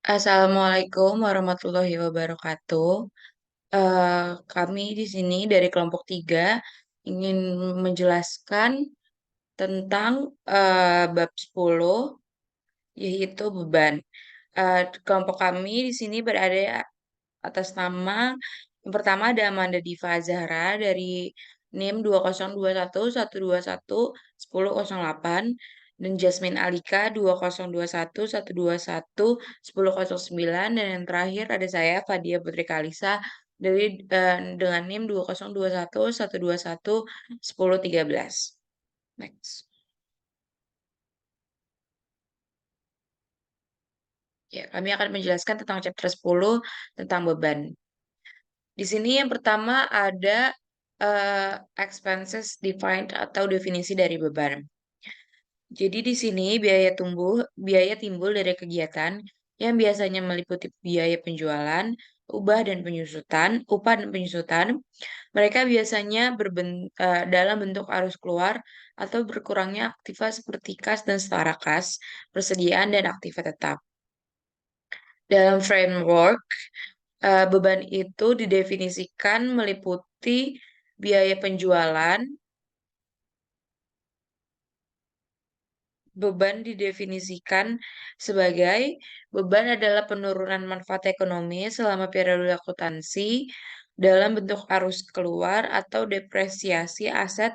Assalamualaikum warahmatullahi wabarakatuh. Kami di sini dari kelompok 3 ingin menjelaskan tentang bab 10 yaitu beban. Kelompok kami di sini berada atas nama yang pertama ada Amanda Diva Zahra dari NIM 2021 121 1008 dan Jasmine Alika 2021 121 1009 dan yang terakhir ada saya Fadia Putri Kalisa dari dengan NIM 2021 121 1013. Next. Ya, kami akan menjelaskan tentang chapter 10 tentang beban. Di sini yang pertama ada expenses defined atau definisi dari beban. Jadi di sini biaya timbul dari kegiatan yang biasanya meliputi biaya penjualan, upah dan penyusutan. Mereka biasanya dalam bentuk arus keluar atau berkurangnya aktiva seperti kas dan setara kas, persediaan dan aktiva tetap. Dalam framework beban itu didefinisikan meliputi biaya penjualan. Beban didefinisikan sebagai beban adalah penurunan manfaat ekonomi selama periode akuntansi dalam bentuk arus keluar atau depresiasi aset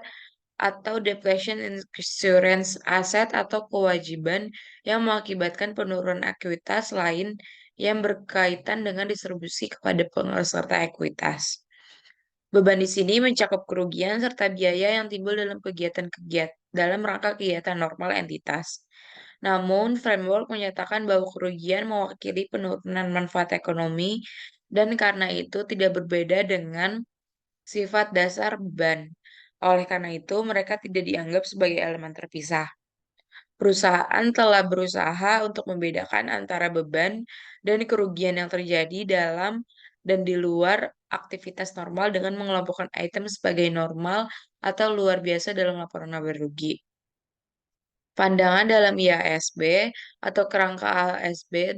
atau depletion insurance aset atau kewajiban yang mengakibatkan penurunan ekuitas lain yang berkaitan dengan distribusi kepada peserta ekuitas. Beban di sini mencakup kerugian serta biaya yang timbul dalam rangka kegiatan normal entitas. Namun, framework menyatakan bahwa kerugian mewakili penurunan manfaat ekonomi dan karena itu tidak berbeda dengan sifat dasar beban. Oleh karena itu, mereka tidak dianggap sebagai elemen terpisah. Perusahaan telah berusaha untuk membedakan antara beban dan kerugian yang terjadi dalam dan di luar aktivitas normal dengan mengelompokkan item sebagai normal atau luar biasa dalam laporan laba rugi. Pandangan dalam IASB atau kerangka ASB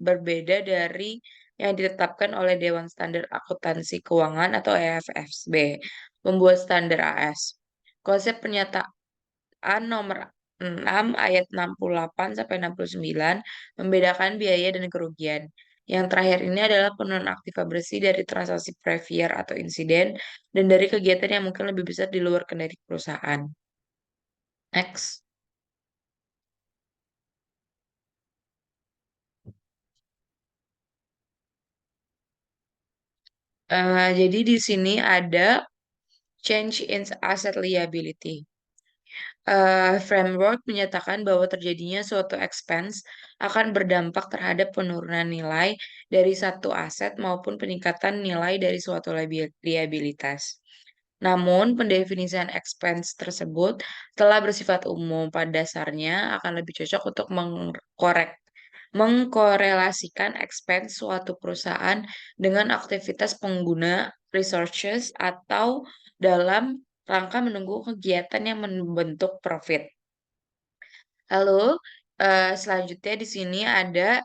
berbeda dari yang ditetapkan oleh Dewan Standar Akuntansi Keuangan atau EFSB, membuat standar AS. Konsep pernyataan nomor 6 ayat 68 sampai 69 membedakan biaya dan kerugian. Yang terakhir ini adalah penurunan aktiva bersih dari transaksi previar atau insiden dan dari kegiatan yang mungkin lebih besar di luar kendali perusahaan. Next. Jadi di sini ada change in asset liability. Framework menyatakan bahwa terjadinya suatu expense akan berdampak terhadap penurunan nilai dari satu aset maupun peningkatan nilai dari suatu liabilitas. Namun, pendefinisian expense tersebut telah bersifat umum. Pada dasarnya akan lebih cocok untuk mengkorelasikan expense suatu perusahaan dengan aktivitas pengguna resources atau dalam rangka menunggu kegiatan yang membentuk profit. Lalu, selanjutnya di sini ada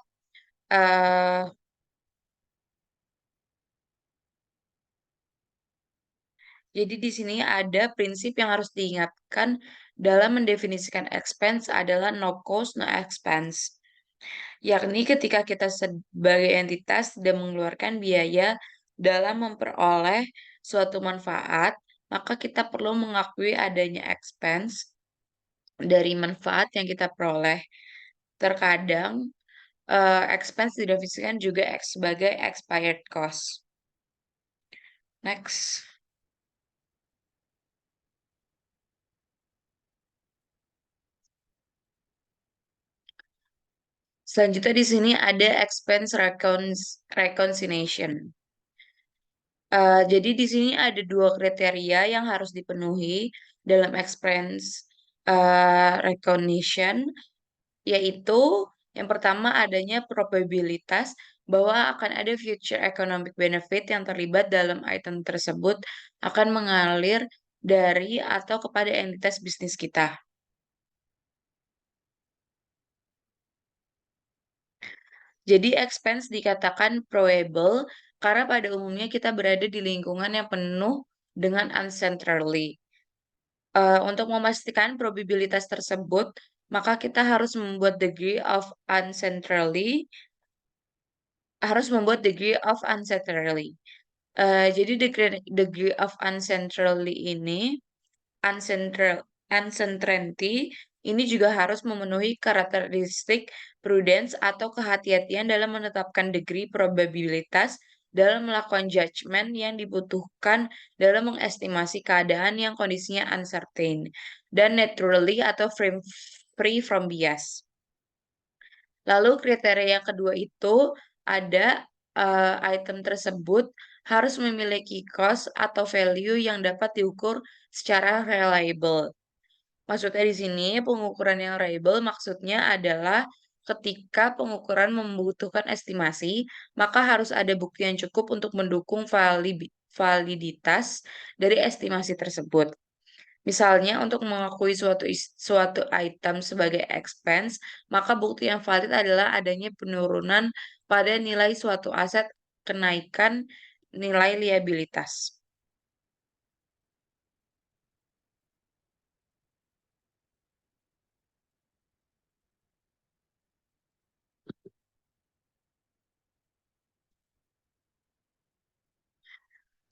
eh, jadi di sini ada prinsip yang harus diingatkan dalam mendefinisikan expense adalah no cost, no expense. Yakni ketika kita sebagai entitas sedang mengeluarkan biaya dalam memperoleh suatu manfaat, maka kita perlu mengakui adanya expense dari manfaat yang kita peroleh. Terkadang expense didefinisikan juga sebagai expired cost. Next. Selanjutnya di sini ada expense reconciliation. Jadi di sini ada dua kriteria yang harus dipenuhi dalam expense recognition, yaitu yang pertama adanya probabilitas bahwa akan ada future economic benefit yang terlibat dalam item tersebut akan mengalir dari atau kepada entitas bisnis kita. Jadi expense dikatakan probable karena pada umumnya kita berada di lingkungan yang penuh dengan uncertainty. Untuk memastikan probabilitas tersebut, maka kita harus membuat degree of uncertainty. Jadi degree of uncertainty ini uncentral uncertainty ini juga harus memenuhi karakteristik prudence atau kehati-hatian dalam menetapkan degree probabilitas dalam melakukan judgement yang dibutuhkan dalam mengestimasi keadaan yang kondisinya uncertain dan naturally atau free from bias. Lalu kriteria yang kedua itu ada item tersebut harus memiliki cost atau value yang dapat diukur secara reliable. Maksudnya di sini pengukuran yang reliable maksudnya adalah ketika pengukuran membutuhkan estimasi, maka harus ada bukti yang cukup untuk mendukung validitas dari estimasi tersebut. Misalnya, untuk mengakui suatu item sebagai expense, maka bukti yang valid adalah adanya penurunan pada nilai suatu aset, kenaikan nilai liabilitas.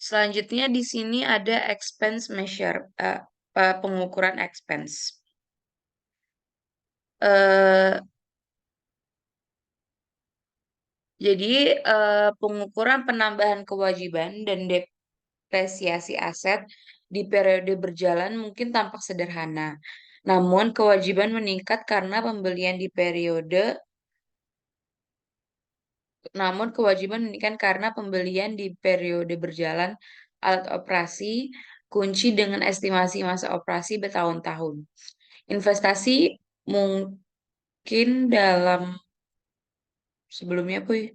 Selanjutnya di sini ada expense measure, pengukuran expense. Eh, jadi pengukuran penambahan kewajiban dan depresiasi aset di periode berjalan mungkin tampak sederhana. Namun kewajiban meningkat karena pembelian di periode namun kewajiban meningkat karena pembelian di periode berjalan alat operasi kunci dengan estimasi masa operasi bertahun-tahun. Investasi mungkin dalam sebelumnya, Puy.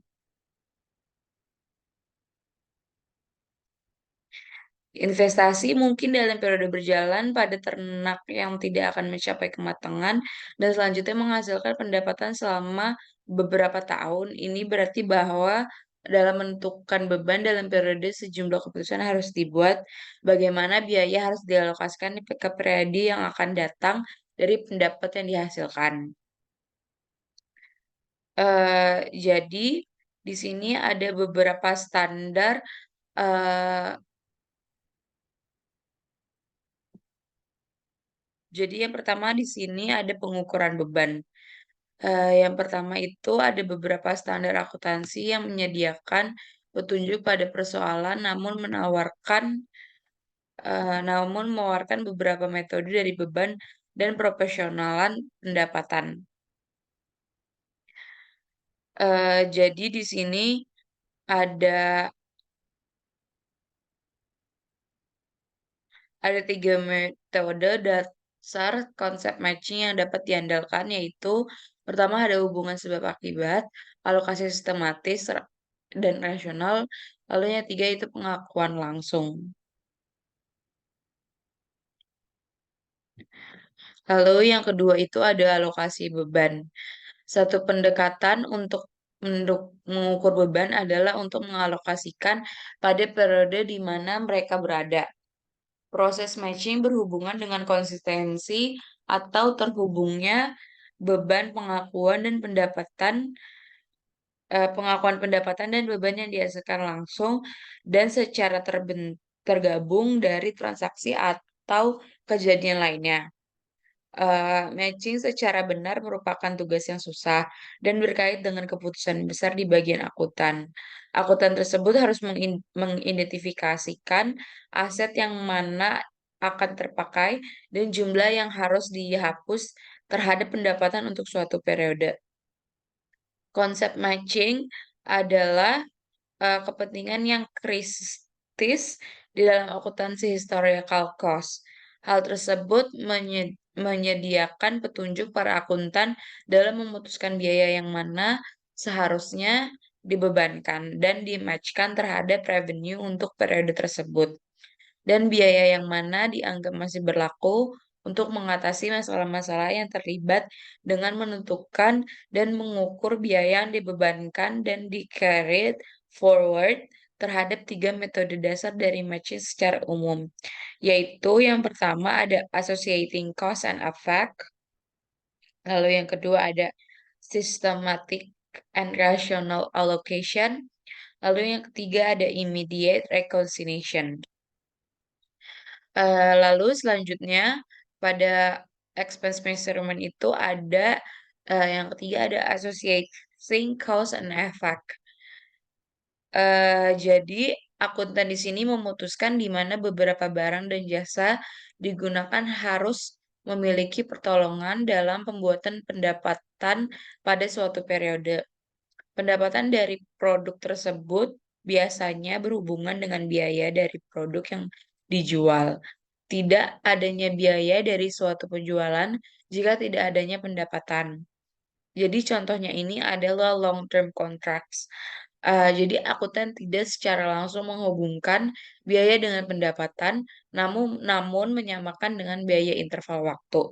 Investasi mungkin dalam periode berjalan pada ternak yang tidak akan mencapai kematangan dan selanjutnya menghasilkan pendapatan selama beberapa tahun. Ini berarti bahwa dalam menentukan beban dalam periode sejumlah keputusan harus dibuat, bagaimana biaya harus dialokasikan ke periode yang akan datang dari pendapat yang dihasilkan. Jadi di sini ada beberapa standar. eh, jadi yang pertama di sini ada pengukuran beban. Yang pertama itu ada beberapa standar akuntansi yang menyediakan petunjuk pada persoalan, namun menawarkan beberapa metode dari beban dan proporsionalan pendapatan. Jadi di sini ada ada tiga metode dasar konsep matching yang dapat diandalkan, yaitu pertama ada hubungan sebab akibat, alokasi sistematis dan rasional, lalu yang tiga itu pengakuan langsung. Lalu yang kedua itu ada alokasi beban. Satu pendekatan untuk mengukur beban adalah untuk mengalokasikan pada periode di mana mereka berada. Proses matching berhubungan dengan konsistensi atau terhubungnya beban pengakuan pendapatan dan beban yang dihasilkan langsung dan secara tergabung dari transaksi atau kejadian lainnya. Matching secara benar merupakan tugas yang susah dan berkait dengan keputusan besar di bagian akuntan. Akuntan tersebut harus mengidentifikasikan aset yang mana akan terpakai dan jumlah yang harus dihapus terhadap pendapatan untuk suatu periode. Konsep matching adalah kepentingan yang kritis di dalam akuntansi historical cost. Hal tersebut menyediakan petunjuk para akuntan dalam memutuskan biaya yang mana seharusnya dibebankan dan dimatchkan terhadap revenue untuk periode tersebut, dan biaya yang mana dianggap masih berlaku untuk mengatasi masalah-masalah yang terlibat dengan menentukan dan mengukur biaya yang dibebankan dan di-carried forward terhadap 3 metode dasar dari matching secara umum, yaitu yang pertama ada associating cause and effect, lalu yang kedua ada systematic and rational allocation, lalu yang ketiga ada immediate reconciliation. Lalu selanjutnya pada expense measurement itu ada, yang ketiga ada associating cause and effect. Jadi akuntan di sini memutuskan di mana beberapa barang dan jasa digunakan harus memiliki pertolongan dalam pembuatan pendapatan pada suatu periode. Pendapatan dari produk tersebut biasanya berhubungan dengan biaya dari produk yang dijual. Tidak adanya biaya dari suatu penjualan jika tidak adanya pendapatan. Jadi contohnya ini adalah long term contracts. Jadi akuntan tidak secara langsung menghubungkan biaya dengan pendapatan, namun menyamakan dengan biaya interval waktu.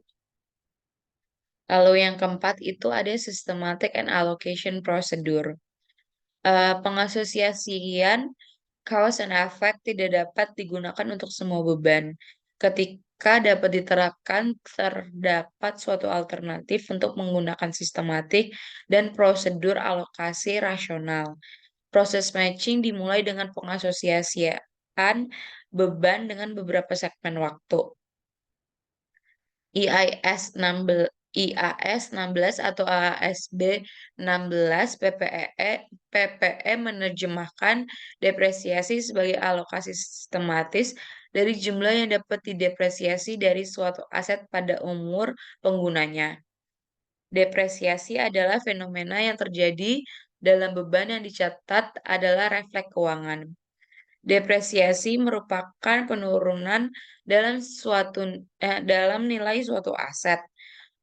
Lalu yang keempat itu ada systematic and allocation procedure. Pengasosiasian cause and effect tidak dapat digunakan untuk semua beban. Ketika dapat diterapkan, terdapat suatu alternatif untuk menggunakan sistematik dan prosedur alokasi rasional. Proses matching dimulai dengan pengasosiasian beban dengan beberapa segmen waktu. IAS 16, IAS 16 atau AASB 16 PPE menerjemahkan depresiasi sebagai alokasi sistematis dari jumlah yang dapat didepresiasi dari suatu aset pada umur penggunanya. Depresiasi adalah fenomena yang terjadi dalam beban yang dicatat adalah refleks keuangan. Depresiasi merupakan penurunan dalam nilai suatu aset.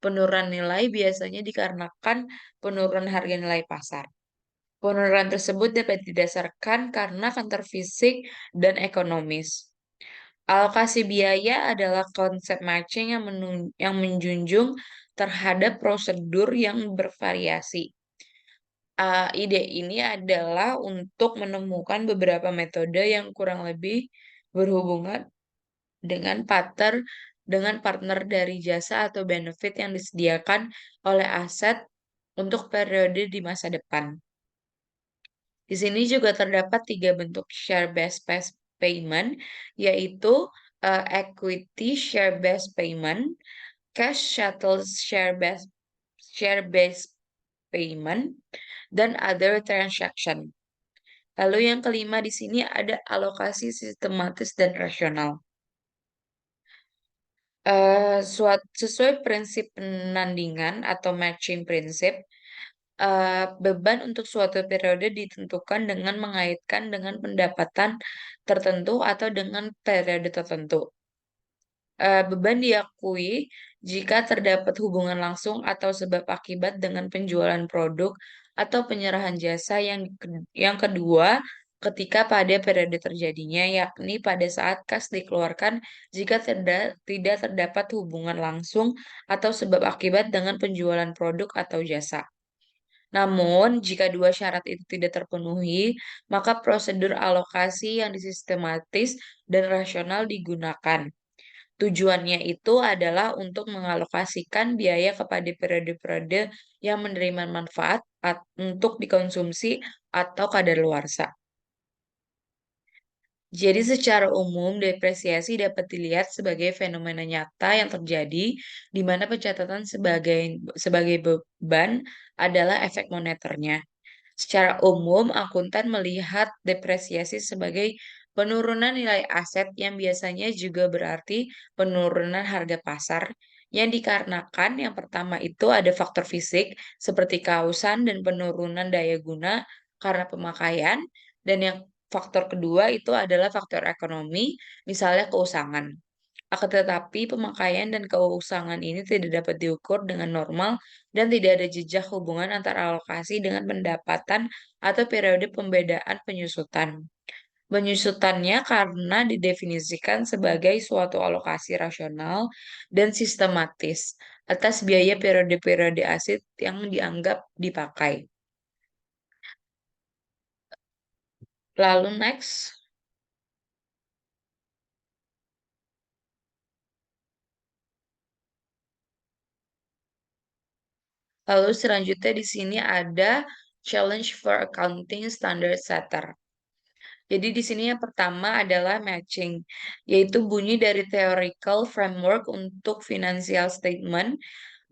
Penurunan nilai biasanya dikarenakan penurunan harga nilai pasar. Penurunan tersebut dapat didasarkan karena faktor fisik dan ekonomis. Alokasi biaya adalah konsep matching yang menjunjung terhadap prosedur yang bervariasi. Ide ini adalah untuk menemukan beberapa metode yang kurang lebih berhubungan dengan partner dari jasa atau benefit yang disediakan oleh aset untuk periode di masa depan. Di sini juga terdapat 3 bentuk share-based payment, yaitu equity share-based payment, cash settled share-based payment, dan other transaction. Lalu yang kelima di sini ada alokasi sistematis dan rasional. Sesuai prinsip penandingan atau matching prinsip, beban untuk suatu periode ditentukan dengan mengaitkan dengan pendapatan tertentu atau dengan periode tertentu. Beban diakui jika terdapat hubungan langsung atau sebab akibat dengan penjualan produk atau penyerahan jasa yang kedua ketika pada periode terjadinya, yakni pada saat kas dikeluarkan jika tidak terdapat hubungan langsung atau sebab akibat dengan penjualan produk atau jasa. Namun, jika dua syarat itu tidak terpenuhi, maka prosedur alokasi yang disistematis dan rasional digunakan. Tujuannya itu adalah untuk mengalokasikan biaya kepada periode-periode yang menerima manfaat untuk dikonsumsi atau kadaluarsa. Jadi secara umum depresiasi dapat dilihat sebagai fenomena nyata yang terjadi di mana pencatatan sebagai beban adalah efek moneternya. Secara umum, akuntan melihat depresiasi sebagai penurunan nilai aset yang biasanya juga berarti penurunan harga pasar yang dikarenakan yang pertama itu ada faktor fisik seperti kausan dan penurunan daya guna karena pemakaian, dan yang faktor kedua itu adalah faktor ekonomi, misalnya keusangan. Akan tetapi pemakaian dan keusangan ini tidak dapat diukur dengan normal dan tidak ada jejak hubungan antara alokasi dengan pendapatan atau periode pembedaan penyusutan. Penyusutannya karena didefinisikan sebagai suatu alokasi rasional dan sistematis atas biaya periode-periode aset yang dianggap dipakai. Lalu next, lalu selanjutnya di sini ada challenge for accounting standard setter. Jadi di sini yang pertama adalah matching, yaitu bunyi dari theoretical framework untuk financial statement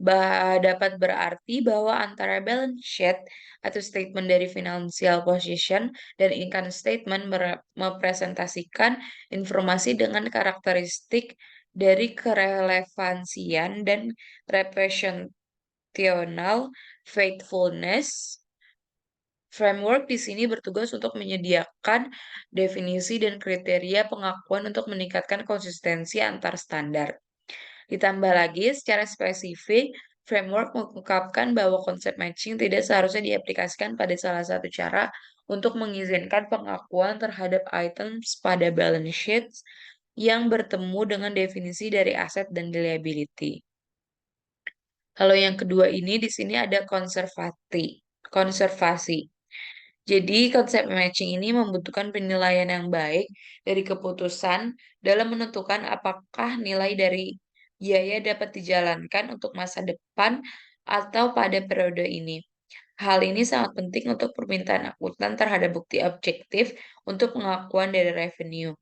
dapat berarti bahwa antara balance sheet atau statement dari financial position dan income statement mepresentasikan informasi dengan karakteristik dari kerelevansian dan representational faithfulness. Framework di sini bertugas untuk menyediakan definisi dan kriteria pengakuan untuk meningkatkan konsistensi antar standar. Ditambah lagi, secara spesifik, framework mengungkapkan bahwa konsep matching tidak seharusnya diaplikasikan pada salah satu cara untuk mengizinkan pengakuan terhadap items pada balance sheets yang bertemu dengan definisi dari aset dan liability. Kalau yang kedua ini di sini ada konservasi. Jadi konsep matching ini membutuhkan penilaian yang baik dari keputusan dalam menentukan apakah nilai dari biaya dapat dijalankan untuk masa depan atau pada periode ini. Hal ini sangat penting untuk permintaan akuntan terhadap bukti objektif untuk pengakuan dari revenue.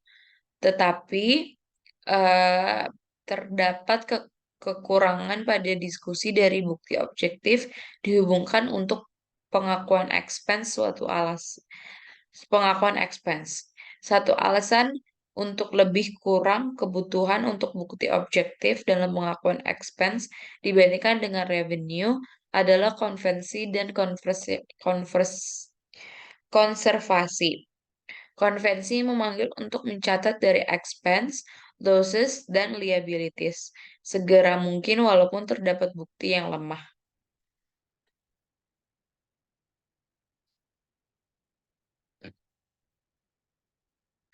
Tetapi eh, terdapat kekurangan pada diskusi dari bukti objektif dihubungkan untuk pengakuan expense pengakuan expense. Satu alasan untuk lebih kurang kebutuhan untuk bukti objektif dalam pengakuan expense dibandingkan dengan revenue adalah konvensi dan konservasi. Konvensi memanggil untuk mencatat dari expense, losses, dan liabilities segera mungkin walaupun terdapat bukti yang lemah.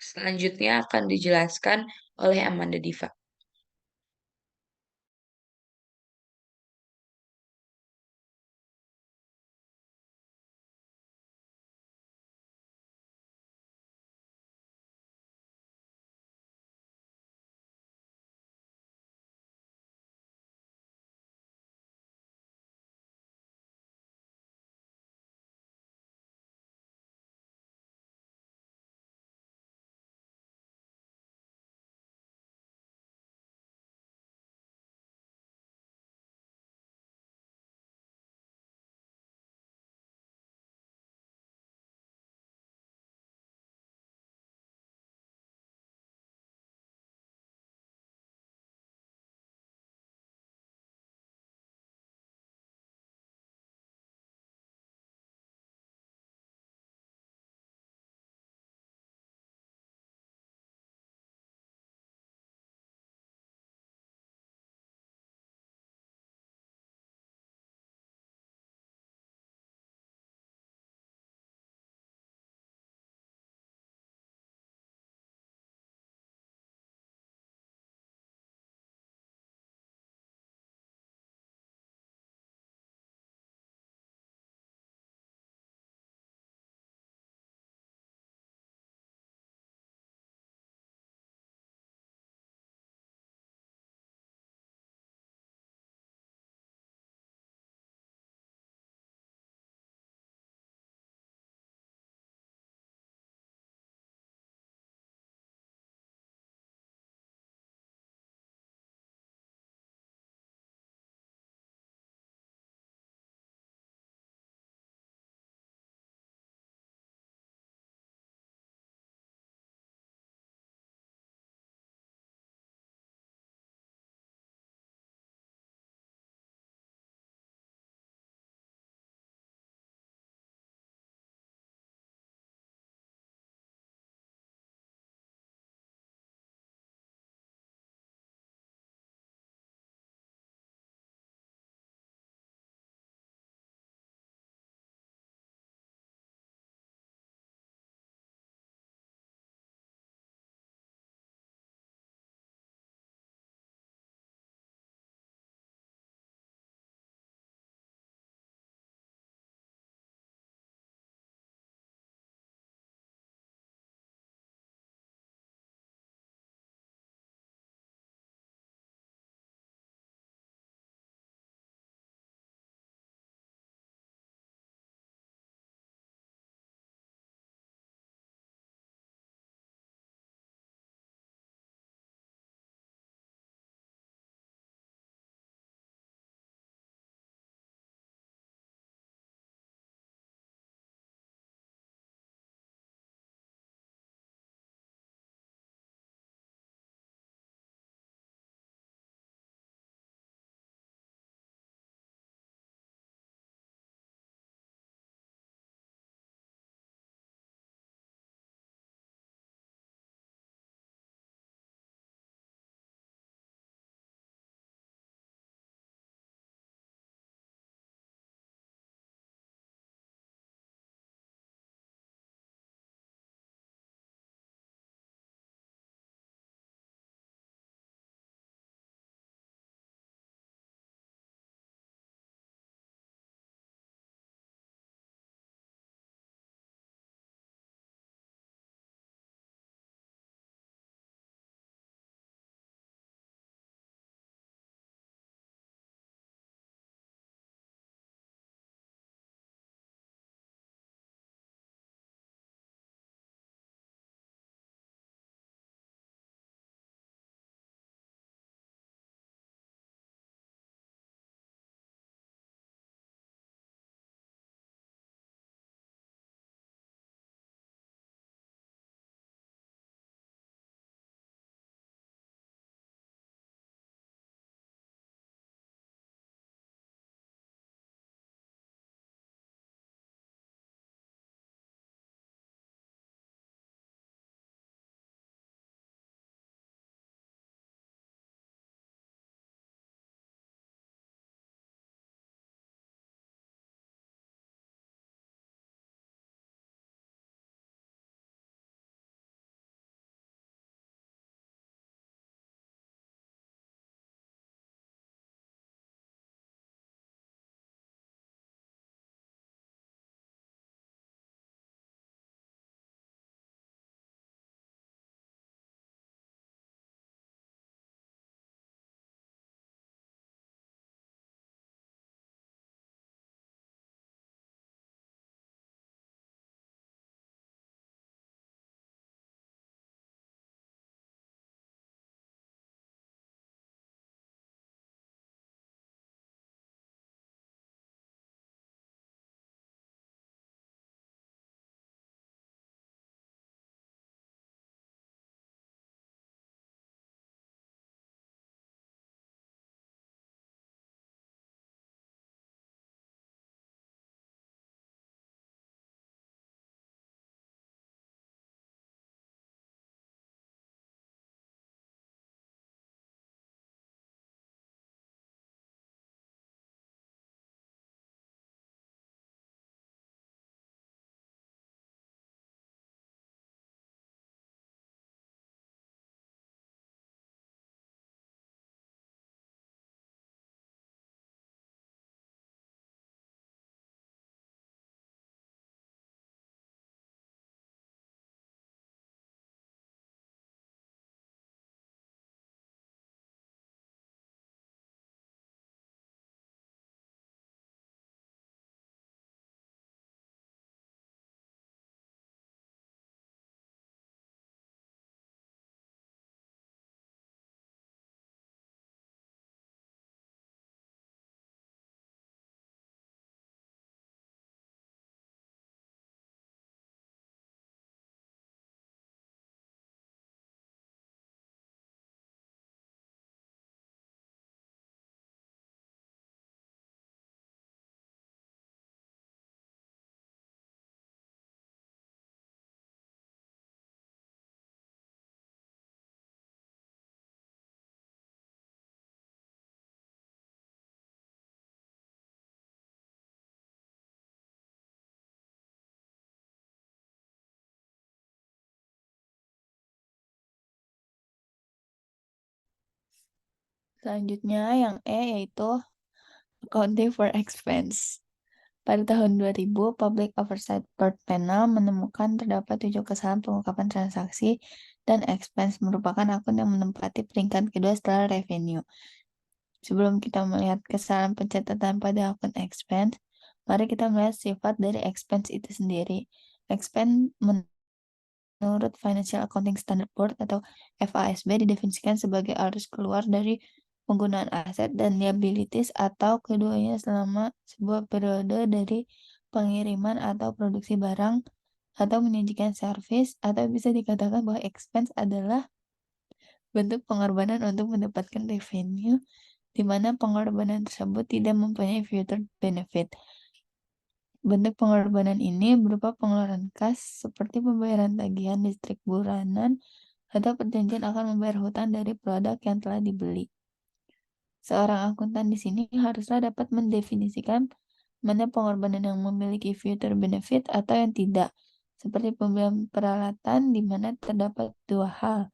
Selanjutnya akan dijelaskan oleh Amanda Diva. Selanjutnya yang E yaitu Accounting for Expense. Pada tahun 2000, Public Oversight Board Panel menemukan terdapat 7 kesalahan pengungkapan transaksi dan expense merupakan akun yang menempati peringkat kedua setelah revenue. Sebelum kita melihat kesalahan pencatatan pada akun expense, mari kita melihat sifat dari expense itu sendiri. Expense menurut Financial Accounting Standard Board atau FASB didefinisikan sebagai arus keluar dari penggunaan aset dan liabilities atau keduanya selama sebuah periode dari pengiriman atau produksi barang atau menyajikan servis, atau bisa dikatakan bahwa expense adalah bentuk pengorbanan untuk mendapatkan revenue di mana pengorbanan tersebut tidak mempunyai future benefit. Bentuk pengorbanan ini berupa pengeluaran kas seperti pembayaran tagihan listrik bulanan atau perjanjian akan membayar hutang dari produk yang telah dibeli. Seorang akuntan di sini haruslah dapat mendefinisikan mana pengorbanan yang memiliki future benefit atau yang tidak, seperti pembelian peralatan di mana terdapat dua hal,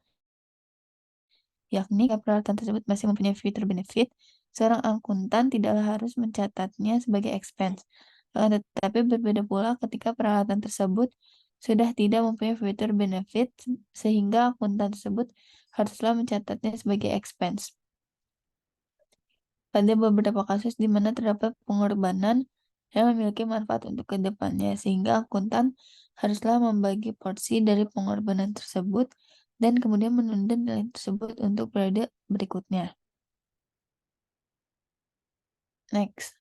yakni jika peralatan tersebut masih mempunyai future benefit, seorang akuntan tidaklah harus mencatatnya sebagai expense. Tetapi berbeda pula ketika peralatan tersebut sudah tidak mempunyai future benefit, sehingga akuntan tersebut haruslah mencatatnya sebagai expense. Pada beberapa kasus di mana terdapat pengorbanan yang memiliki manfaat untuk kedepannya, sehingga akuntan haruslah membagi porsi dari pengorbanan tersebut dan kemudian menunda nilai tersebut untuk periode berikutnya. Next.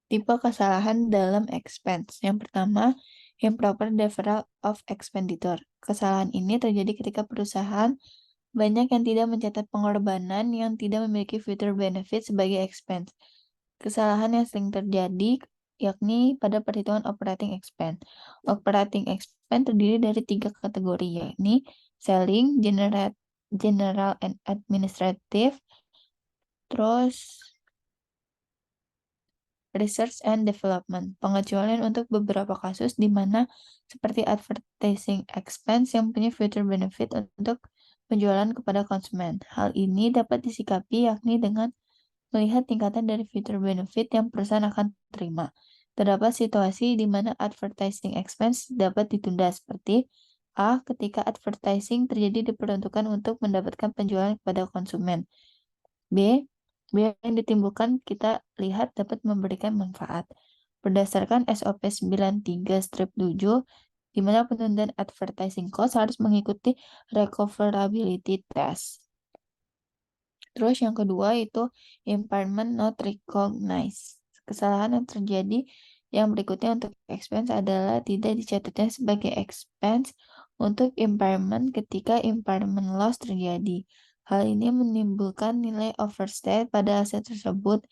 Tipe kesalahan dalam expense. Yang pertama, improper deferral of expenditure. Kesalahan ini terjadi ketika perusahaan banyak yang tidak mencatat pengorbanan yang tidak memiliki future benefit sebagai expense. Kesalahan yang sering terjadi yakni pada perhitungan operating expense. Operating expense terdiri dari 3 kategori, yakni selling, general and administrative, terus research and development. Pengecualian untuk beberapa kasus di mana seperti advertising expense yang punya future benefit untuk penjualan kepada konsumen. Hal ini dapat disikapi yakni dengan melihat tingkatan dari future benefit yang perusahaan akan terima. Terdapat situasi di mana advertising expense dapat ditunda seperti A. Ketika advertising terjadi diperuntukkan untuk mendapatkan penjualan kepada konsumen. B. Biaya yang ditimbulkan kita lihat dapat memberikan manfaat. Berdasarkan SOP 93-7, di mana penundaan advertising cost harus mengikuti recoverability test. Terus yang kedua itu impairment not recognized. Kesalahan yang terjadi yang berikutnya untuk expense adalah tidak dicatatnya sebagai expense untuk impairment ketika impairment loss terjadi. Hal ini menimbulkan nilai overstate pada aset tersebut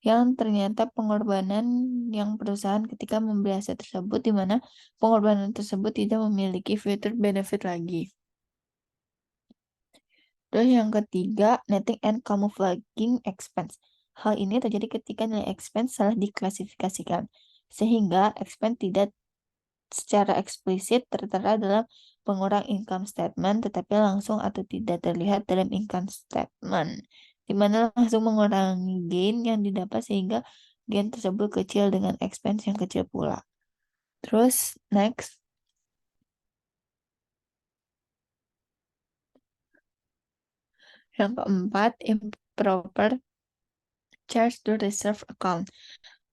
yang ternyata pengorbanan yang perusahaan ketika membeli aset tersebut di mana pengorbanan tersebut tidak memiliki future benefit lagi. Terus yang ketiga, netting and camouflaging expense. Hal ini terjadi ketika nilai expense salah diklasifikasikan, sehingga expense tidak secara eksplisit tertera dalam pengurang income statement, tetapi langsung atau tidak terlihat dalam income statement, di mana langsung mengurangi gain yang didapat sehingga gain tersebut kecil dengan expense yang kecil pula. Terus, next. Yang keempat, improper charge to reserve account.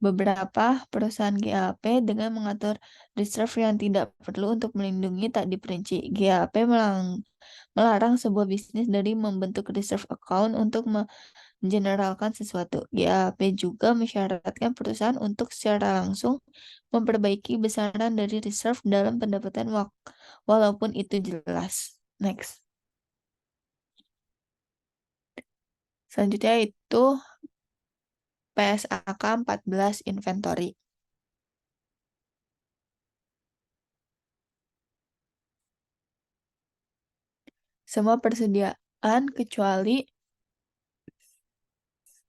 Beberapa perusahaan GAP dengan mengatur reserve yang tidak perlu untuk melindungi tak diperinci. GAP melarang sebuah bisnis dari membentuk reserve account untuk mengeneralkan sesuatu. GAP juga mensyaratkan perusahaan untuk secara langsung memperbaiki besaran dari reserve dalam pendapatan walaupun itu jelas. Next. Selanjutnya itu PSAK 14 inventory. Semua persediaan kecuali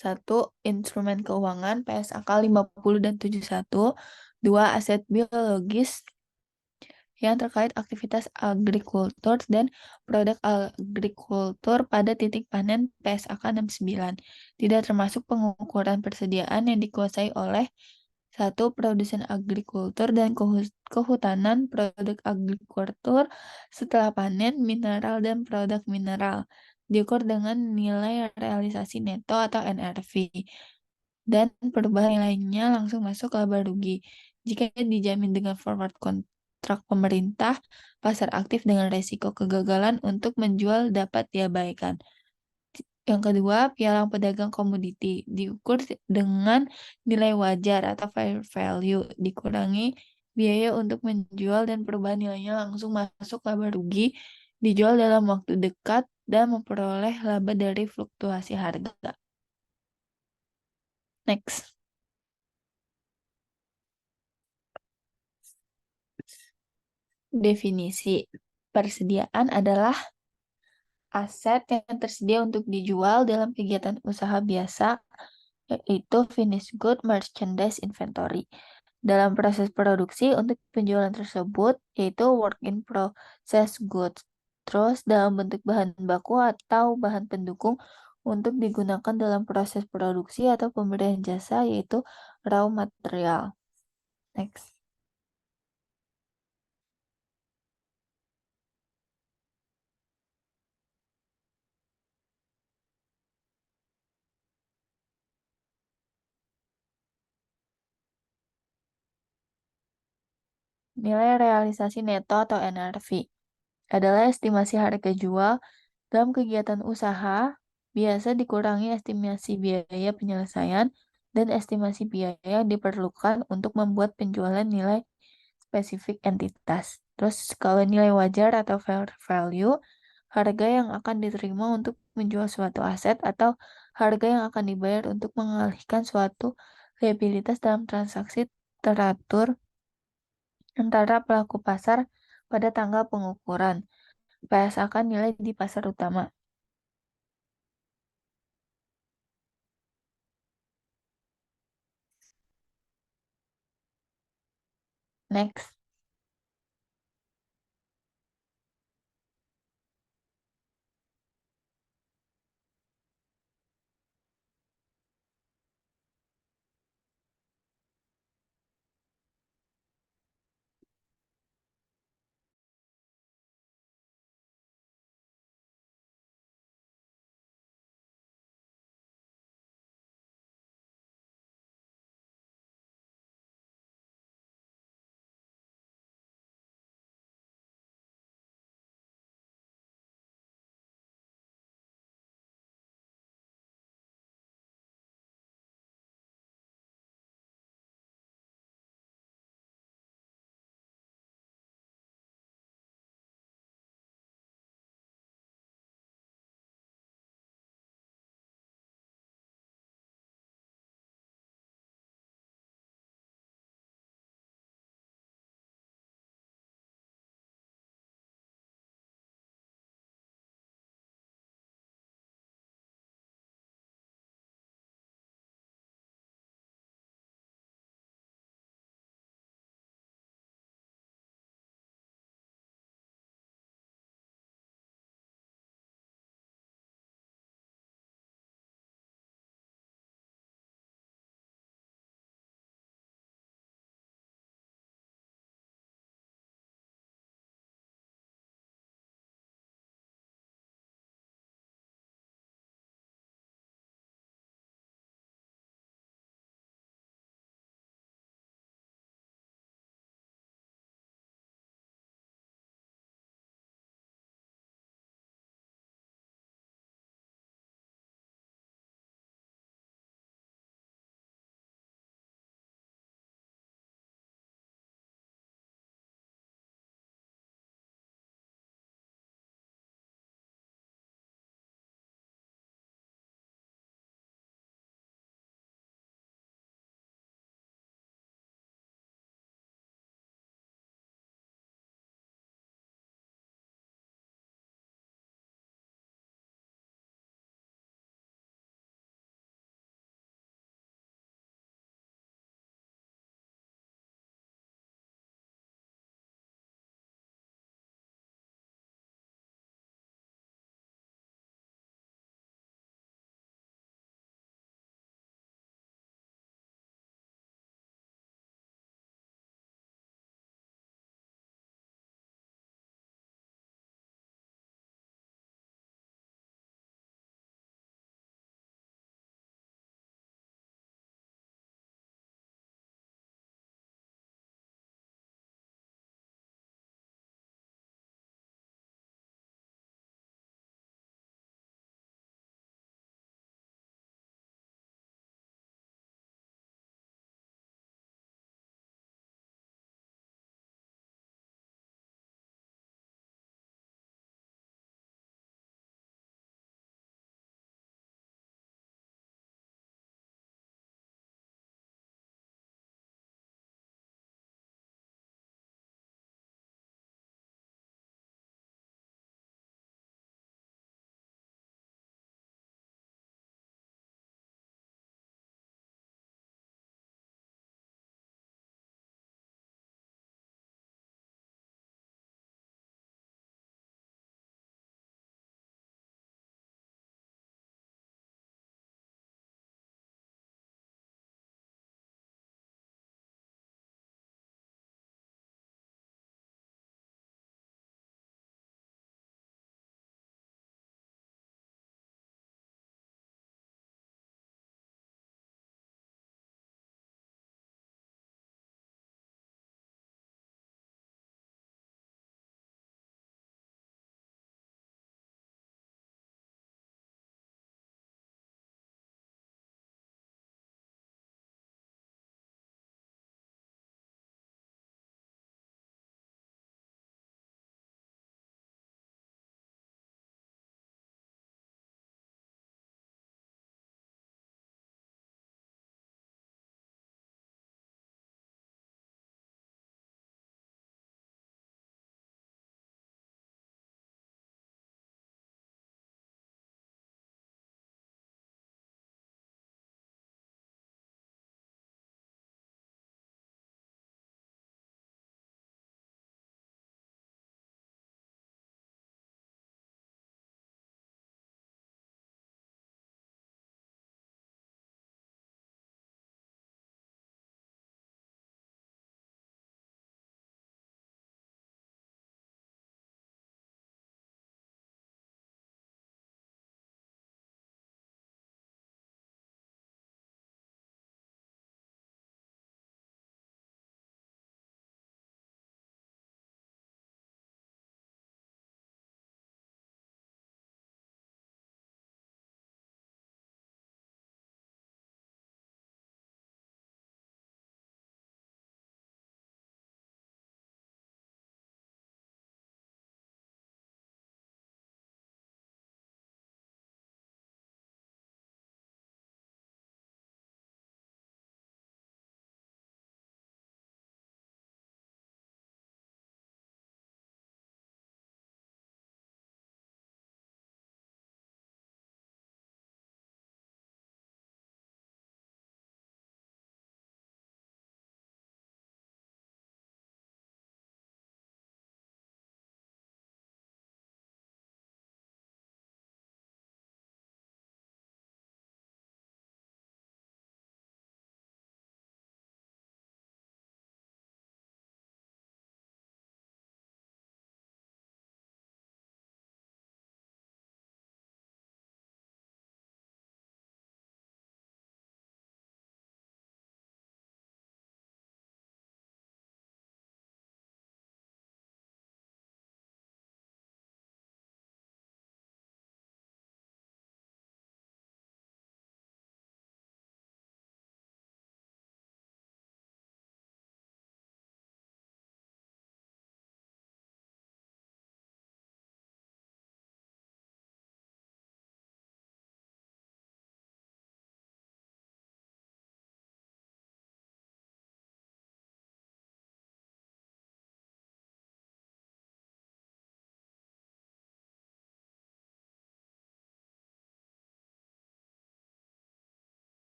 1. Instrumen keuangan PSAK 50 dan 71. 2. Aset biologis yang terkait aktivitas agrikultur dan produk agrikultur pada titik panen PSAK 69. Tidak termasuk pengukuran persediaan yang dikuasai oleh satu produsen agrikultur dan kehutanan produk agrikultur setelah panen mineral dan produk mineral diukur dengan nilai realisasi neto atau NRV dan perubahan nilainya langsung masuk laba rugi. Jika dijamin dengan forward kontrak pemerintah, pasar aktif dengan resiko kegagalan untuk menjual dapat diabaikan. Yang kedua, pialang pedagang komoditi diukur dengan nilai wajar atau fair value dikurangi biaya untuk menjual dan perubahan nilainya langsung masuk laba rugi, dijual dalam waktu dekat dan memperoleh laba dari fluktuasi harga. Next. Definisi persediaan adalah aset yang tersedia untuk dijual dalam kegiatan usaha biasa, yaitu finished good merchandise inventory. Dalam proses produksi untuk penjualan tersebut, yaitu work in process goods. Terus dalam bentuk bahan baku atau bahan pendukung untuk digunakan dalam proses produksi atau pemberian jasa, yaitu raw material. Next. Nilai realisasi neto atau NRV adalah estimasi harga jual dalam kegiatan usaha, biasa dikurangi estimasi biaya penyelesaian dan estimasi biaya yang diperlukan untuk membuat penjualan nilai spesifik entitas. Terus kalau nilai wajar atau fair value, harga yang akan diterima untuk menjual suatu aset atau harga yang akan dibayar untuk mengalihkan suatu liabilitas dalam transaksi teratur antara pelaku pasar pada tanggal pengukuran. PSAK nilai di pasar utama. Next.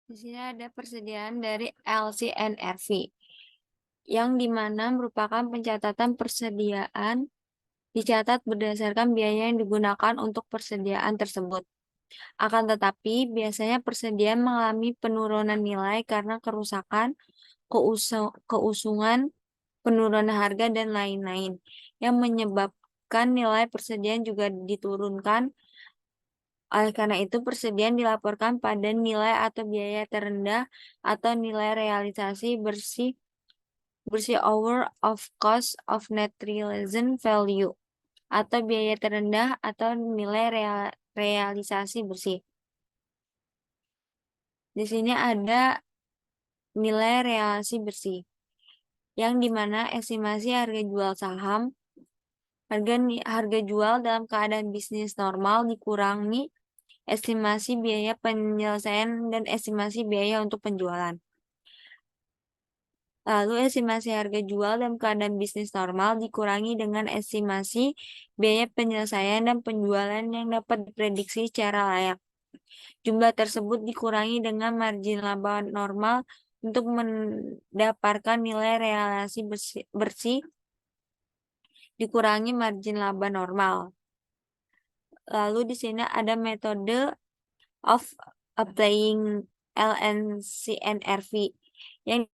Di sini ada persediaan dari LCNRV, yang dimana merupakan pencatatan persediaan dicatat berdasarkan biaya yang digunakan untuk persediaan tersebut. Akan tetapi, biasanya persediaan mengalami penurunan nilai karena kerusakan, keusungan, penurunan harga, dan lain-lain, yang menyebabkan nilai persediaan juga diturunkan. Oleh karena itu, persediaan dilaporkan pada nilai atau biaya terendah atau nilai realisasi bersih bersih hour of cost of net realization value, atau biaya terendah atau nilai realisasi bersih. Di sini ada nilai realisasi bersih, yang dimana estimasi harga jual saham, harga jual dalam keadaan bisnis normal dikurangi estimasi biaya penyelesaian dan estimasi biaya untuk penjualan. Lalu estimasi harga jual dalam keadaan bisnis normal dikurangi dengan estimasi biaya penyelesaian dan penjualan yang dapat diprediksi secara layak. Jumlah tersebut dikurangi dengan margin laba normal untuk mendapatkan nilai realisasi bersih dikurangi margin laba normal. Lalu di sini ada metode of applying LNCNRV yang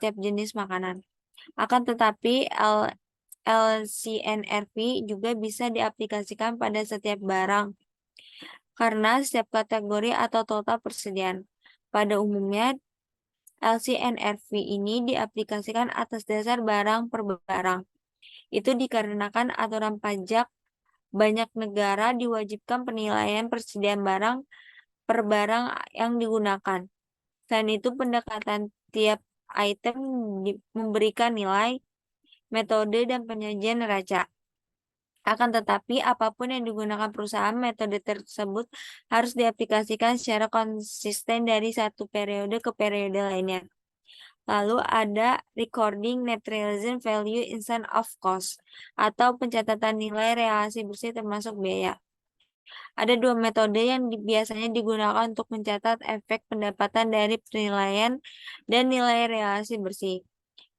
setiap jenis makanan. Akan tetapi LCNRV juga bisa diaplikasikan pada setiap barang karena setiap kategori atau total persediaan. Pada umumnya, LCNRV ini diaplikasikan atas dasar barang per barang. Itu dikarenakan aturan pajak banyak negara diwajibkan penilaian persediaan barang per barang yang digunakan. Selain itu, pendekatan tiap item memberikan nilai, metode, dan penyajian neraca. Akan tetapi, apapun yang digunakan perusahaan, metode tersebut harus diaplikasikan secara konsisten dari satu periode ke periode lainnya. Lalu ada recording net realization value instead of cost, atau pencatatan nilai realisasi bersih termasuk biaya. Ada dua metode yang biasanya digunakan untuk mencatat efek pendapatan dari penilaian dan nilai realisasi bersih.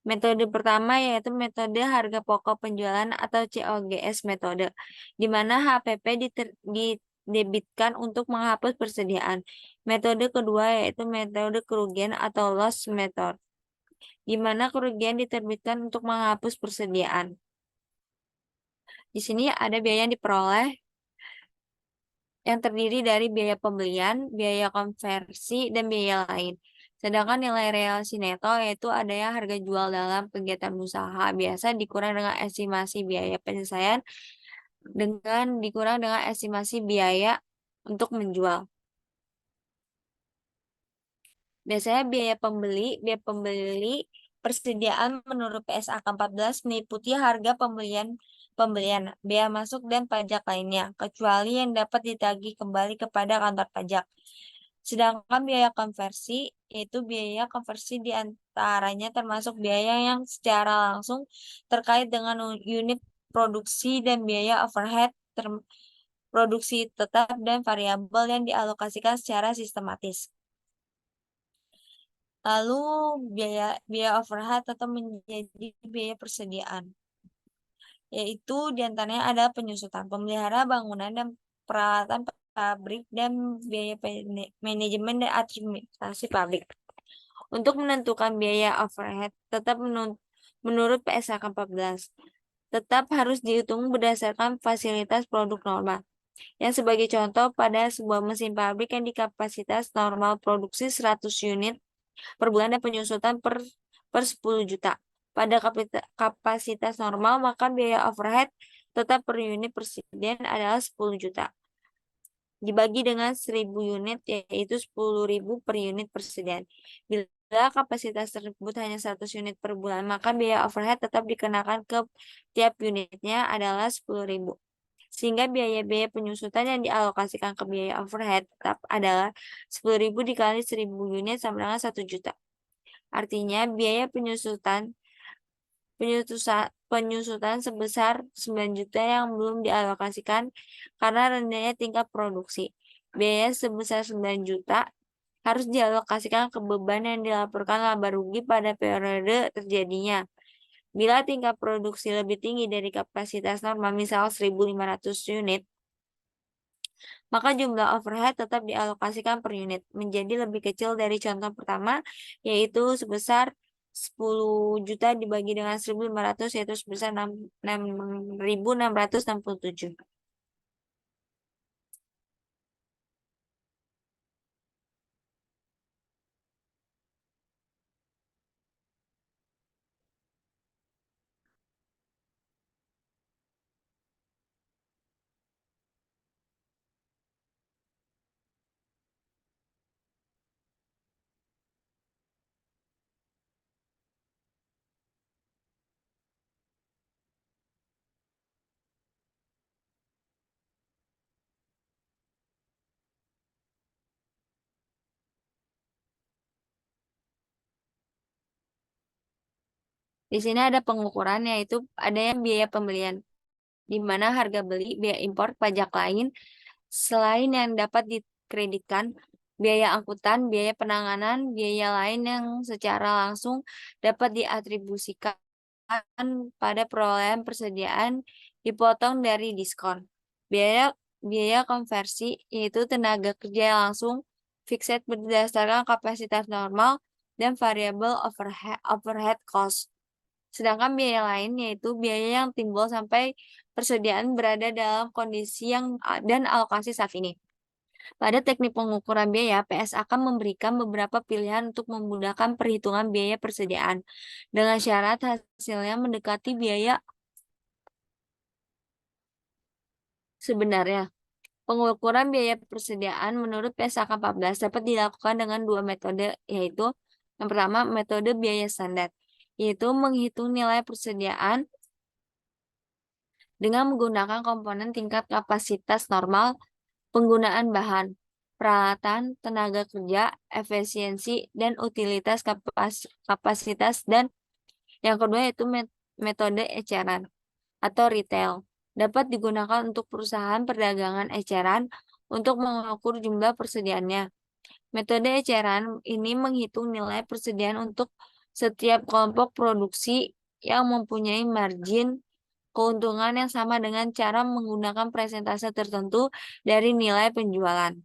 Metode pertama yaitu metode harga pokok penjualan atau COGS metode, di mana HPP didebitkan untuk menghapus persediaan. Metode kedua yaitu metode kerugian atau loss method, di mana kerugian diterbitkan untuk menghapus persediaan. Di sini ada biaya yang diperoleh yang terdiri dari biaya pembelian, biaya konversi, dan biaya lain. Sedangkan nilai realisasi neto yaitu adanya harga jual dalam kegiatan usaha biasa dikurang dengan estimasi biaya penyelesaian dikurang dengan estimasi biaya untuk menjual. Biasanya biaya pembeli persediaan menurut PSAK 14 meliputi harga pembelian, bea masuk dan pajak lainnya, kecuali yang dapat ditagih kembali kepada kantor pajak. Sedangkan biaya konversi, yaitu biaya konversi diantaranya termasuk biaya yang secara langsung terkait dengan unit produksi dan biaya overhead produksi tetap dan variabel yang dialokasikan secara sistematis. Lalu biaya overhead atau menjadi biaya persediaan, yaitu diantaranya ada penyusutan, pemelihara bangunan dan peralatan pabrik, dan biaya manajemen dan administrasi pabrik. Untuk menentukan biaya overhead tetap menurut PSAK 14 tetap harus dihitung berdasarkan fasilitas produk normal. Yang sebagai contoh, pada sebuah mesin pabrik yang dikapasitas normal produksi 100 unit per bulan dan penyusutan per 10 juta. Pada kapasitas normal, maka biaya overhead tetap per unit persediaan adalah 10 juta. Dibagi dengan 1000 unit, yaitu 10.000 per unit persediaan. Bila kapasitas tersebut hanya 100 unit per bulan, maka biaya overhead tetap dikenakan ke tiap unitnya adalah 10.000. Sehingga biaya-biaya penyusutan yang dialokasikan ke biaya overhead tetap adalah 10.000 dikali 1000 unit sama dengan 1 juta. Artinya biaya penyusutan sebesar 9 juta yang belum dialokasikan karena rendahnya tingkat produksi. Biaya sebesar 9 juta harus dialokasikan ke beban yang dilaporkan laba rugi pada periode terjadinya. Bila tingkat produksi lebih tinggi dari kapasitas normal, misal 1.500 unit, maka jumlah overhead tetap dialokasikan per unit menjadi lebih kecil dari contoh pertama, yaitu sebesar 10 juta dibagi dengan 1.500, yaitu sebesar 6.667. Di sini ada pengukuran, yaitu ada yang biaya pembelian, di mana harga beli, biaya impor, pajak lain, selain yang dapat dikreditkan, biaya angkutan, biaya penanganan, biaya lain yang secara langsung dapat diatribusikan pada perolehan persediaan dipotong dari diskon. Biaya biaya konversi, yaitu tenaga kerja langsung, fixed berdasarkan kapasitas normal, dan variable overhead cost. Sedangkan biaya lain yaitu biaya yang timbul sampai persediaan berada dalam kondisi yang dan alokasi saat ini. Pada teknik pengukuran biaya, PS akan memberikan beberapa pilihan untuk memudahkan perhitungan biaya persediaan, dengan syarat hasilnya mendekati biaya sebenarnya. Pengukuran biaya persediaan menurut PSAK 14 dapat dilakukan dengan dua metode, yaitu yang pertama, metode biaya standar, yaitu menghitung nilai persediaan dengan menggunakan komponen tingkat kapasitas normal, penggunaan bahan, peralatan, tenaga kerja, efisiensi, dan utilitas kapasitas, dan yang kedua yaitu metode eceran atau retail. Dapat digunakan untuk perusahaan perdagangan eceran untuk mengukur jumlah persediaannya. Metode eceran ini menghitung nilai persediaan untuk setiap kelompok produksi yang mempunyai margin keuntungan yang sama dengan cara menggunakan persentase tertentu dari nilai penjualan.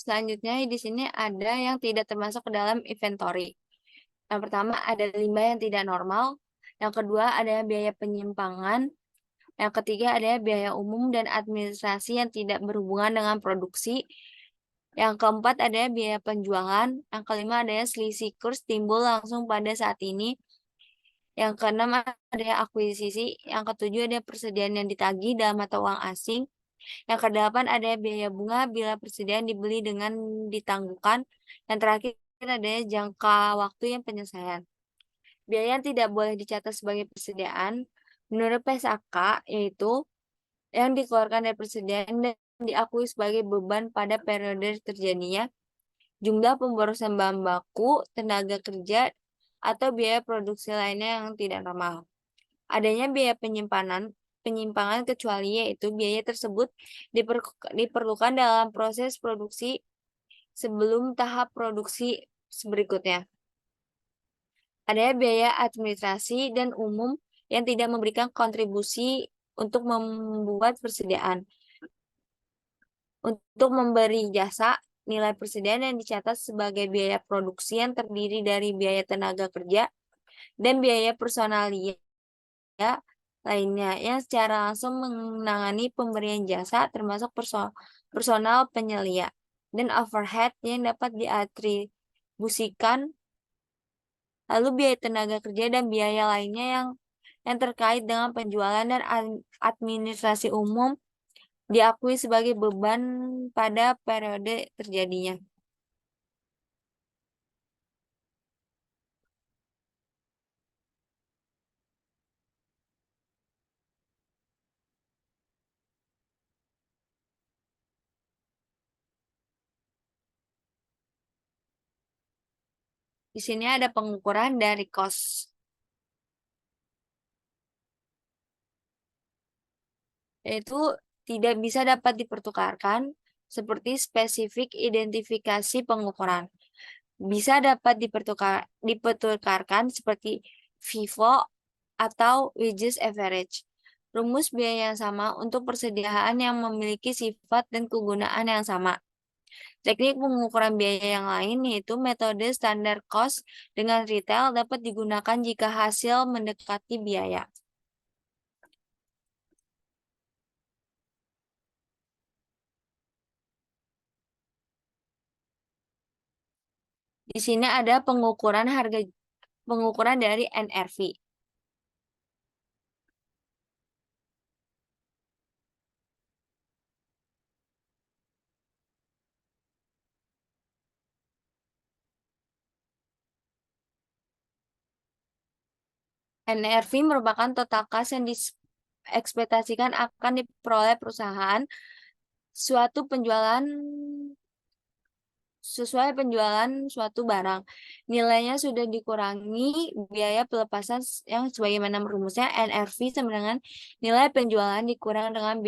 Selanjutnya di sini ada yang tidak termasuk ke dalam inventory. Yang pertama ada limbah yang tidak normal, yang kedua ada biaya penyimpangan, yang ketiga ada biaya umum dan administrasi yang tidak berhubungan dengan produksi, yang keempat ada biaya penjualan, yang kelima ada selisih kurs timbul langsung pada saat ini, yang keenam ada akuisisi, yang ketujuh ada persediaan yang ditagih dalam mata uang asing, yang kedelapan ada biaya bunga bila persediaan dibeli dengan ditangguhkan, yang terakhir ada jangka waktu yang penyelesaian. Biaya yang tidak boleh dicatat sebagai persediaan menurut PSAK yaitu yang dikeluarkan dari persediaan dan diakui sebagai beban pada periode terjadinya jumlah pemborosan bahan baku, tenaga kerja, atau biaya produksi lainnya yang tidak normal. Adanya biaya penyimpangan kecuali yaitu biaya tersebut diperlukan dalam proses produksi sebelum tahap produksi berikutnya. Ada biaya administrasi dan umum yang tidak memberikan kontribusi untuk membuat persediaan. Untuk memberi jasa, nilai persediaan yang dicatat sebagai biaya produksi yang terdiri dari biaya tenaga kerja dan biaya personalia lainnya yang secara langsung menangani pemberian jasa termasuk personal penyelia dan overhead yang dapat diatribusikan, lalu biaya tenaga kerja dan biaya lainnya yang yang terkait dengan penjualan dan administrasi umum diakui sebagai beban pada periode terjadinya. Di sini ada pengukuran dari cost. Yaitu tidak bisa dapat dipertukarkan seperti spesifik identifikasi pengukuran. Bisa dapat dipertukarkan seperti FIFO atau wages average. Rumus biaya yang sama untuk persediaan yang memiliki sifat dan kegunaan yang sama. Teknik pengukuran biaya yang lain yaitu metode standar cost dengan retail dapat digunakan jika hasil mendekati biaya. Di sini ada pengukuran dari NRV. NRV merupakan total kas yang diekspektasikan akan diperoleh perusahaan suatu penjualan sesuai penjualan suatu barang. Nilainya sudah dikurangi biaya pelepasan yang sebagaimana rumusnya NRV sama dengan nilai penjualan dikurang dengan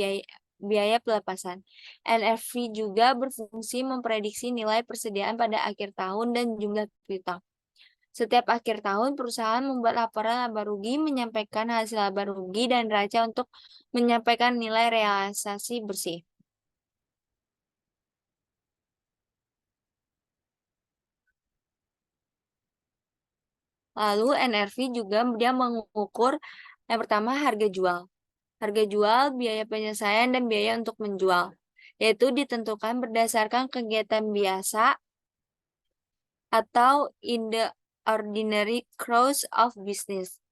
biaya pelepasan. NRV juga berfungsi memprediksi nilai persediaan pada akhir tahun dan jumlah piutang. Setiap akhir tahun, perusahaan membuat laporan laba rugi, menyampaikan hasil laba rugi, dan neraca untuk menyampaikan nilai realisasi bersih. Lalu NRV juga dia mengukur yang pertama harga jual. Harga jual, biaya penyelesaian, dan biaya untuk menjual. Yaitu ditentukan berdasarkan kegiatan biasa atau in the ordinary course of business.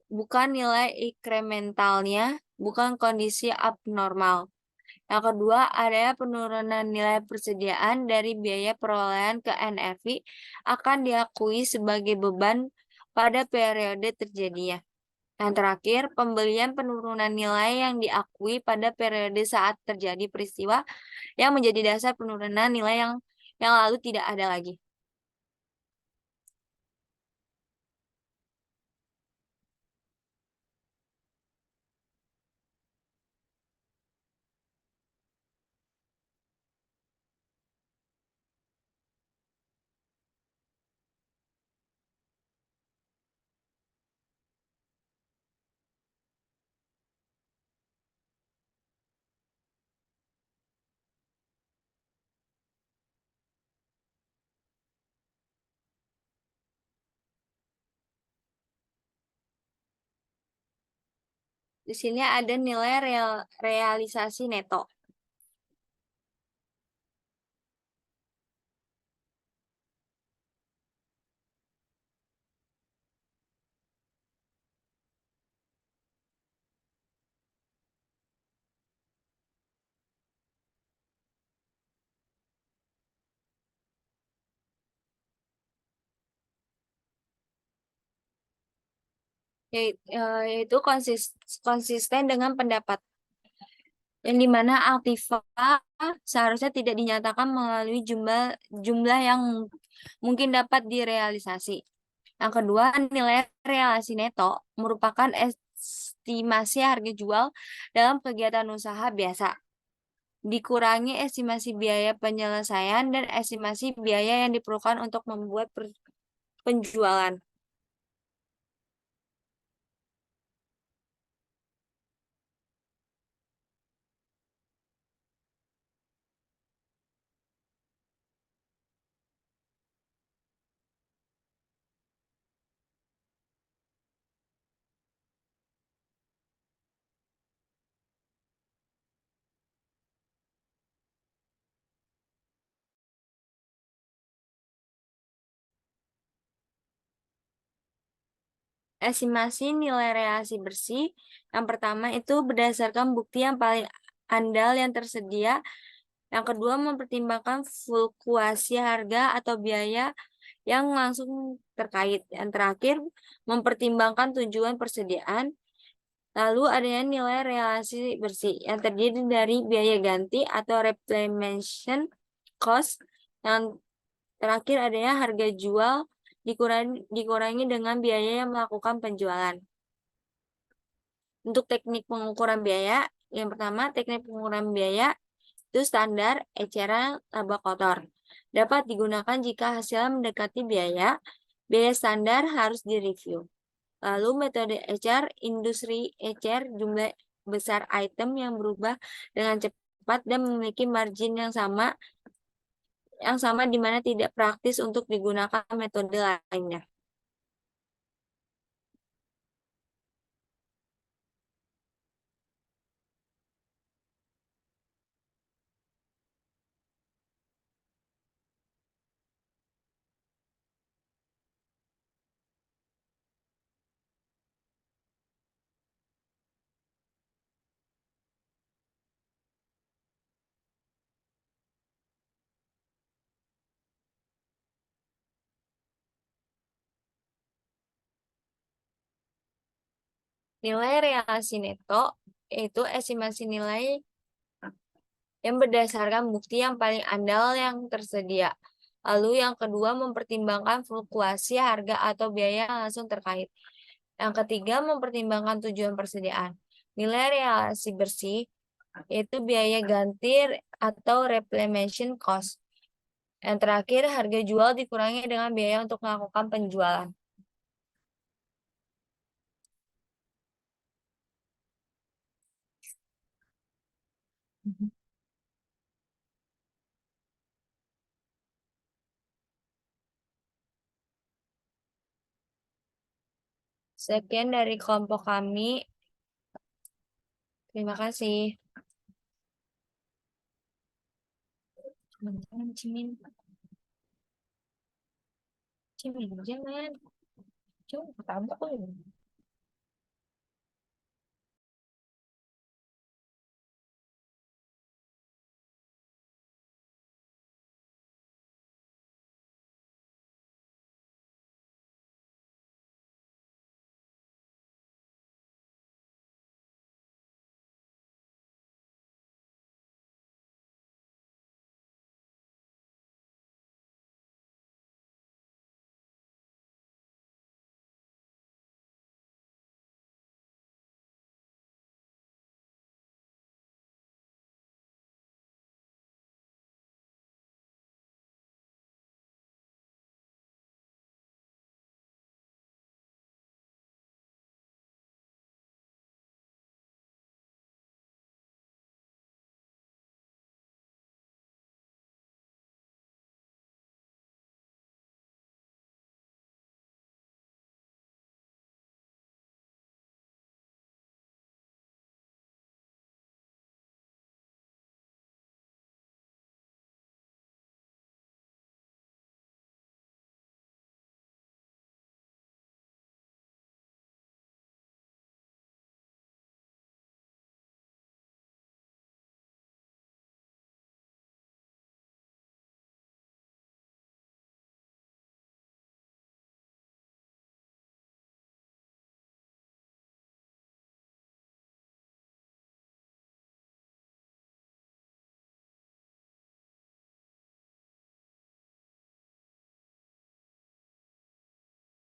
Bukan nilai incrementalnya, bukan kondisi abnormal. Yang kedua, ada penurunan nilai persediaan dari biaya perolehan ke NRV akan diakui sebagai beban pada periode terjadinya. Yang terakhir, pembelian penurunan nilai yang diakui pada periode saat terjadi peristiwa yang menjadi dasar penurunan nilai yang lalu tidak ada lagi. Di sini ada nilai realisasi neto. Yaitu konsisten dengan pendapat yang dimana aktiva seharusnya tidak dinyatakan melalui jumlah yang mungkin dapat direalisasi. Yang kedua, nilai realisasi neto merupakan estimasi harga jual dalam kegiatan usaha biasa. Dikurangi estimasi biaya penyelesaian dan estimasi biaya yang diperlukan untuk membuat penjualan. Estimasi nilai relasi bersih yang pertama itu berdasarkan bukti yang paling andal yang tersedia. Yang kedua mempertimbangkan fluktuasi harga atau biaya yang langsung terkait. Yang terakhir mempertimbangkan tujuan persediaan. Lalu adanya nilai relasi bersih yang terdiri dari biaya ganti atau replenishment cost. Yang terakhir adanya harga jual dikurangi dengan biaya yang melakukan penjualan. Untuk teknik pengukuran biaya, yang pertama teknik pengukuran biaya itu standar eceran laba kotor. Dapat digunakan jika hasilnya mendekati biaya. Biaya standar harus direview. Lalu metode ecer, industri ecer jumlah besar item yang berubah dengan cepat dan memiliki margin yang sama di mana tidak praktis untuk digunakan metode lainnya. Nilai relasi neto yaitu estimasi nilai yang berdasarkan bukti yang paling andal yang tersedia. Lalu yang kedua mempertimbangkan fluktuasi harga atau biaya yang langsung terkait. Yang ketiga mempertimbangkan tujuan persediaan. Nilai relasi bersih yaitu biaya ganti atau replenishment cost. Yang terakhir harga jual dikurangi dengan biaya untuk melakukan penjualan. Sekian dari kelompok kami. Terima kasih. Cimin, cimin, jangan. Cuma tambah.